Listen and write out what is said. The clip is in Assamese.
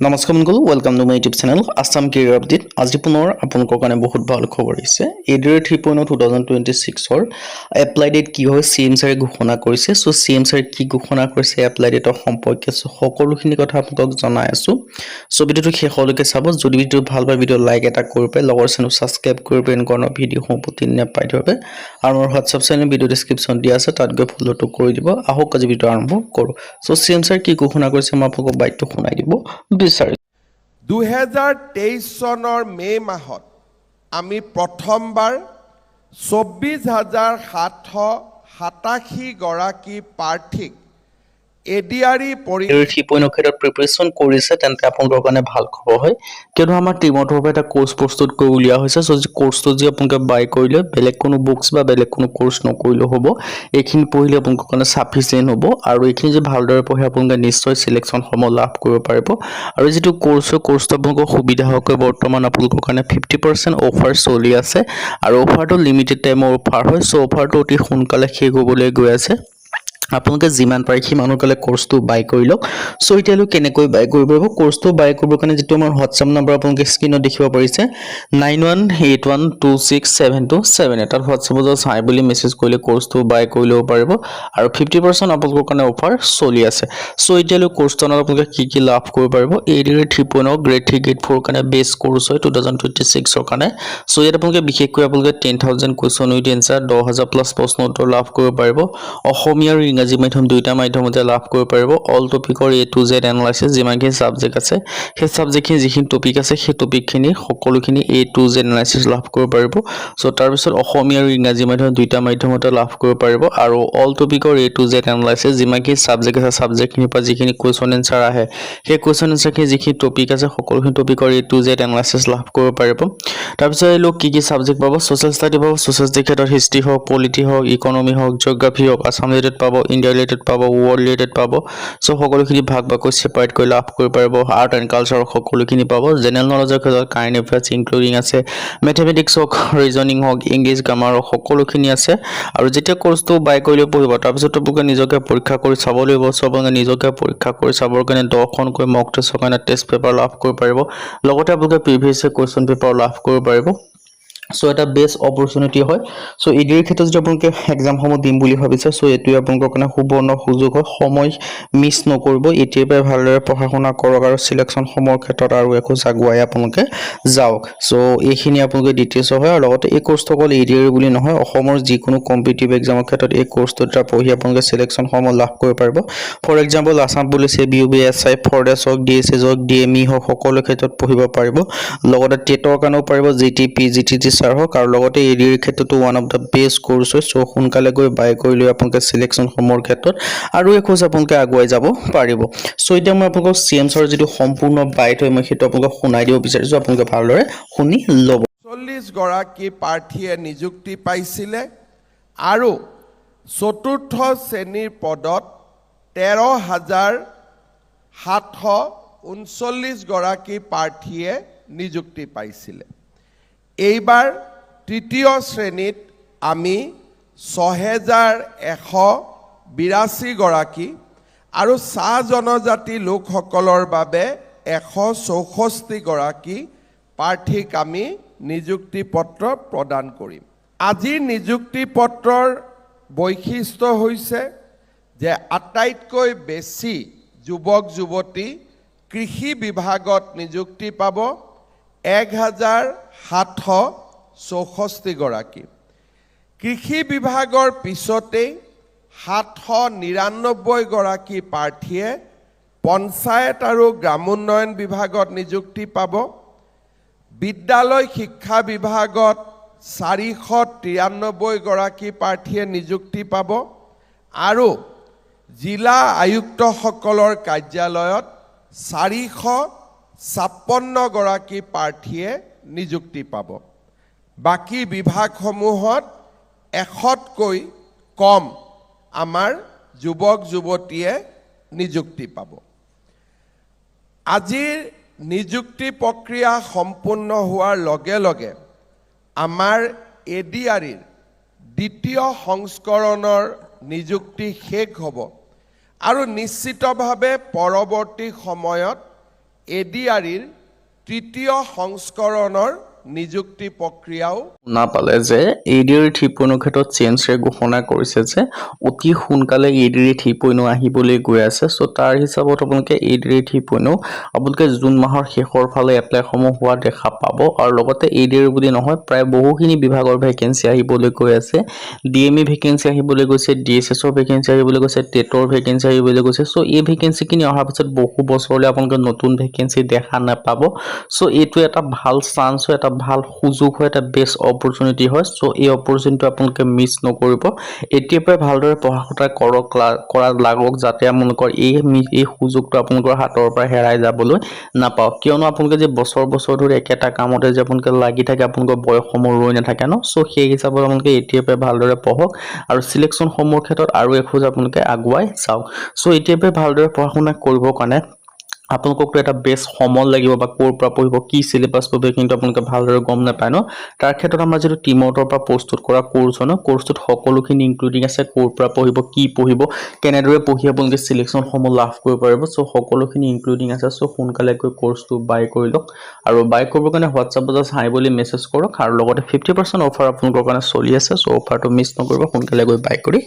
নমস্কাৰ বন্ধুসকল, welcome to my YouTube channel Assam career update. আজি পুনৰ আপোনালোকৰ কাৰণে বহুত ভাল খবৰ আহিছে। এডিআৰ 3.0 2026ৰ এপ্লাই ডেট কি হয় CMSৰে ঘোষণা কৰিছে। চ' CMSৰে কি ঘোষণা কৰিছে এপ্লাই ডেটৰ সম্পৰ্কে সকলোখিনি কথা আপোনালোকক জনাই আছোঁ। চ' ভিডিঅ'টো শেষলৈকে চাব। যদি ভিডিঅ'টো ভাল পায় ভিডিঅ' লাইক এটা কৰি পাই লগৰ চেনেল ছাবস্ক্ৰাইব কৰি পাই এনেকুৱা ভিডিঅ'সমূহ প্ৰতিদিনে পাই থাকিব। আৰু মোৰ হোৱাটছআপ চেনেল ভিডিঅ' ডেছক্ৰিপশ্যন দিয়া আছে, তাত গৈ ফ'ল'টো কৰি দিব। আহক আজি ভিডিঅ' আৰম্ভ কৰোঁ। চ' CMSৰে কি ঘোষণা কৰিছে মই আপোনালোকক বাইকটো শুনাই দিব বিচাৰিছোঁ। 2023 চনৰ মে মাহত আমি প্ৰথমবাৰ 24,787 গৰাকী প্ৰাৰ্থীক এডিআৰই পৰীক্ষা 3.0 ক্ষেত্ৰত প্ৰিপাৰেচন কৰিছে তেন্তে আপোনালোকৰ কাৰণে ভাল খবৰ হয়, কিয়নো আমাৰ টিমৰ তৰফৰ এটা কোৰ্চ প্ৰস্তুত কৰি উলিওৱা হৈছে। চ' কোৰ্চটো যি আপোনালোকে বাই কৰিলে বেলেগ কোনো বুকছ বা বেলেগ কোনো কোৰ্চ নকৰিলেও হ'ব, এইখিনি পঢ়িলে আপোনালোকৰ কাৰণে চাফিচিয়েণ্ট হ'ব। আৰু এইখিনি যদি ভালদৰে পঢ়ে আপোনালোকে নিশ্চয় চিলেকশ্যনসমূহ লাভ কৰিব পাৰিব। আৰু যিটো কোৰ্চটো আপোনালোকৰ সুবিধা হোৱাকৈ বৰ্তমান আপোনালোকৰ কাৰণে 50% অফাৰ চলি আছে। আৰু অফাৰটো লিমিটেড টাইমৰ অফাৰ হয়। চ' অফাৰটো অতি সোনকালে শেষ হ'বলৈ গৈ আছে। আপোনালোকে যিমান পাৰে সিমানকালে কোৰ্চটো বাই কৰি লওক। চ' এতিয়ালৈ কেনেকৈ বাই কৰিব পাৰিব? কোৰ্চটো বাই কৰিবৰ কাৰণে যিটো আমাৰ হোৱাটছআপ নম্বৰ আপোনালোকে স্ক্ৰীণত দেখিব পাৰিছে 9181267278, তাত হোৱাটছআপত চাই বুলি মেছেজ কৰিলে কোৰ্চটো বাই কৰি ল'ব পাৰিব। আৰু 50% আপোনালোকৰ কাৰণে অফাৰ চলি আছে। চ' এতিয়ালৈ কোৰ্চটোত আপোনালোকে কি কি লাভ কৰিব পাৰিব? এডিআৰ 3.0 গ্ৰেড 3 গ্ৰেড 4 কাৰণে বেষ্ট কোৰ্চ হয় 2026ৰ কাৰণে। চ' ইয়াত আপোনালোকে বিশেষকৈ 10,000 কুৱেশ্যন উইথ এনচাৰ 10,000 প্লাছ প্ৰশ্ন উত্তৰ লাভ কৰিব পাৰিব। অসমীয়া আৰু ইংৰাজী মাধ্যম দুয়োটা মাধ্যমতে লাভ কৰিব পাৰিব। অল টপিকৰ A to Z এনালাইচিছ যিমানখিনি ছাবজেক্ট আছে সেই ছাবজেক্টখিনি যিখিনি টপিক আছে সেই টপিকখিনি সকলোখিনি A to Z এনালাইচিছ লাভ কৰিব পাৰিব। চ' তাৰপিছত অসমীয়া আৰু ইংৰাজী মাধ্যম দুয়োটা মাধ্যমতে লাভ কৰিব পাৰিব। আৰু অল টপিকৰ A to Z এনালাইচিছ যিমানখিনি ছাবজেক্ট আছে ছাবজেক্টখিনিৰ পৰা যিখিনি কুৱেশ্যন এনচাৰ আহে সেই কুৱেশ্যন এনচাৰখিনি যিখিনি টপিক আছে সকলোখিনি টপিকৰ A to Z এনালাইচিছ লাভ কৰিব পাৰিব। তাৰপিছত এই লোক কি কি ছাবজেক্ট পাব? ছ'চিয়েল ষ্টাডি পাব। ছ'চিয়েল ষ্টাডিৰ ক্ষেত্ৰত হিষ্ট্ৰী হওক, পলিটি হওক, ইকনমি হওক, জিঅ'গ্ৰাফী হওক, আছাম ৰিলেটেড পাব, ইণ্ডিয়া ৰিলেটেড পাব, ৱৰ্ল্ড ৰিলেটেড পাব। চ' সকলোখিনি ভাগ ভাগকৈ ছেপাৰেট কৰি লাভ কৰিব পাৰিব। আৰ্ট এণ্ড কালচাৰ সকলোখিনি পাব। জেনেৰেল নলেজৰ ক্ষেত্ৰত কাৰেণ্ট এফেয়াৰ্ছ ইনক্লুডিং আছে, মেথমেটিক্স হওক, ৰিজনিং হওক, ইংলিছ গ্ৰামাৰ হওক সকলোখিনি আছে। আৰু যেতিয়া কোৰ্চটো বাই কৰি লৈ পঢ়িব তাৰপিছত আপোনালোকে নিজকে পৰীক্ষা কৰি চাব লাগিব। চ' আপোনালোকে নিজকে পৰীক্ষা কৰি চাবৰ কাৰণে 10খনকৈ মক টেষ্টৰ কাৰণে টেষ্ট পেপাৰ লাভ কৰিব পাৰিব। লগতে আপোনালোকে প্ৰিভিয়াছ কুৱেশ্যন পেপাৰ লাভ কৰিব পাৰিব। চ' এটা বেষ্ট অপৰচুনিটি হয়। চ' এডিআৰ ক্ষেত্ৰত যদি আপোনালোকে এক্সামসমূহ দিম বুলি ভাবিছে, চ' এইটোৱে আপোনালোকৰ কাৰণে সুবৰ্ণ সুযোগ হয়। সময় মিছ নকৰিব। এতিয়াৰ পৰাই ভালদৰে পঢ়া শুনা কৰক আৰু চিলেকশ্যনসমূহৰ ক্ষেত্ৰত আৰু এখোজ আগুৱাই আপোনালোকে যাওক। চ' এইখিনি আপোনালোকে ডিটেইলছ হয়। আৰু লগতে এই কোৰ্চটো অকল এডিআৰ বুলি নহয়, অসমৰ যিকোনো কম্পিটিটিভ এক্সামৰ ক্ষেত্ৰত এই কোৰ্চটোৰ দ্বাৰা পঢ়ি আপোনালোকে চিলেকশ্যনসমূহ লাভ কৰিব পাৰিব। For example Assam police, ABUB, SI, forest হওক, DSS হওক, DME হওক সকলো ক্ষেত্ৰত পঢ়িব পাৰিব। লগতে টেটৰ কাৰণেও পাৰিব, GTP, GTT ছাৰ হওক। আৰু লগতে এডিআৰ ক্ষেত্ৰতো one of the best course হয়। চ' সোনকালে গৈ বাই কৰি লৈ আপোনালোকে চিলেকশ্যনসমূহৰ ক্ষেত্ৰত আৰু এখোজ আপোনালোকে আগুৱাই যাব পাৰিব। চ' এতিয়া মই আপোনালোকক CMSৰ যিটো সম্পূৰ্ণ বাইট হয় মই সেইটো আপোনালোকক শুনাই দিব বিচাৰিছোঁ। আপোনালোকে ভালদৰে শুনি ল'ব। 40 গৰাকী প্ৰাৰ্থীয়ে নিযুক্তি পাইছিলে আৰু চতুৰ্থ শ্ৰেণীৰ পদত 13,739 গৰাকী প্ৰাৰ্থীয়ে নিযুক্তি পাইছিলে। এইবাৰ তৃতীয় শ্ৰেণীত আমি 6,182 গৰাকী আৰু চাহ জনজাতি লোকসকলৰ বাবে 164 গৰাকী প্ৰাৰ্থীক আমি নিযুক্তি পত্ৰ প্ৰদান কৰিম। আজিৰ নিযুক্তি পত্ৰৰ বৈশিষ্ট্য হৈছে যে আটাইতকৈ বেছি যুৱক যুৱতী কৃষি বিভাগত নিযুক্তি পাব 1,764 গৰাকী। কৃষি বিভাগৰ পিছতেই 799 গৰাকী প্ৰাৰ্থীয়ে পঞ্চায়ত আৰু গ্ৰামোন্নয়ন বিভাগত নিযুক্তি পাব। বিদ্যালয় শিক্ষা বিভাগত 493 গৰাকী প্ৰাৰ্থীয়ে নিযুক্তি পাব। আৰু জিলা আয়ুক্তসকলৰ কাৰ্যালয়ত 456 গৰাকী প্ৰাৰ্থীয়ে নিযুক্তি পাব। বাকী বিভাগসমূহত 100তকৈ কম আমাৰ যুৱক যুৱতীয়ে নিযুক্তি পাব। আজিৰ নিযুক্তি প্ৰক্ৰিয়া সম্পূৰ্ণ হোৱাৰ লগে লগে আমাৰ এডিআৰইৰ দ্বিতীয় সংস্কৰণৰ নিযুক্তি শেষ হ'ব আৰু নিশ্চিতভাৱে পৰৱৰ্তী সময়ত এডিআৰিৰ তৃতীয় সংস্কৰণৰ নিযুক্তি প্ৰক্ৰিয়াও শুনা পালে যে ADR 3.0 ক্ষেত্ৰত চেঞ্জে ঘোষণা কৰিছে যে অতি সোনকালে ADR 3.0 আহিবলৈ গৈ আছে। সো তাৰ হিচাপত আপোনালোকে ADR 3.0 আপোনালোকে জুন মাহৰ শেষৰ ফালে এপ্লাই সমূহ হোৱা দেখা পাব আৰু লগতে ADR বুলি নহয় প্ৰায় বহুখিনি বিভাগৰ ভেকেন্সি আহিবলৈ গৈ আছে। DME ভেকেন্সি আহিবলৈ গৈছে, DSS ৰ ভেকেন্সি আহিবলৈ গৈছে, টেটৰ ভেকেন্সি আহিবলৈ গৈছে। সো এই ভেকেন্সি খিনি অহাৰ পিছত বহু বছৰলৈ আপোনালোকে নতুন ভেকেন্সি দেখা নাপাব। সো এইটো এটা ভাল চান্স হয়, এটা ভাল সুযোগ হয়, এটা বেষ্ট অপৰচুনিটি হয়। সো এই অপৰচুনিটি আপোনালোকে মিছ নকৰিব। এতিয়াৰ পৰা ভালদৰে পঢ়া শুনা কৰা লাগক যাতে আপোনালোকৰ এই সুযোগটো আপোনালোকৰ হাতৰ পৰা হেৰাই যাবলৈ নাপাওক। কিয়নো আপোনালোকে যে বছৰ ধৰি একেটা কামতে যে আপোনালোকে লাগি থাকে, আপোনালোকৰ বয়সসমূহ ৰৈ নাথাকে ন। সো সেই হিচাপত আপোনালোকে এতিয়াৰ পৰা ভালদৰে পঢ়ক আৰু সিলেকশ্যন সমূহৰ ক্ষেত্ৰত আৰু এখোজ আপোনালোকে আগুৱাই চাওক। সো এতিয়াৰ পৰা ভালদৰে পঢ়া শুনা কৰিবৰ কাৰণে আপোনালোকক এটা বেষ্ট সমল লাগিব বা ক'ৰ পৰা পঢ়িব, কি সিলেবাস পঢ়িব, কিন্তু আপোনালোকে ভালদৰে গম নাপায় ন। তাৰ ক্ষেত্ৰত আমাৰ যিটো টিমতৰ পৰা প্ৰস্তুত কৰা কোৰ্চ হয় ন, কোৰ্চটোত সকলোখিনি ইনক্লুডিং আছে, ক'ৰ পৰা পঢ়িব, কি পঢ়িব, কেনেদৰে পঢ়ি আপোনালোকে সিলেকশ্যনসমূহ লাভ কৰিব পাৰিব। সো সকলোখিনি ইনক্লুডিং আছে। সো সোনকালে গৈ কোৰ্চটো বাই কৰি লওক আৰু বাই কৰিবৰ কাৰণে হোৱাটছআপত জাষ্ট হাই বুলি মেছেজ কৰক আৰু লগতে 50% অফাৰ আপোনালোকৰ কাৰণে চলি আছে। সো অফাৰটো মিছ নকৰিব, সোনকালে গৈ বাই কৰি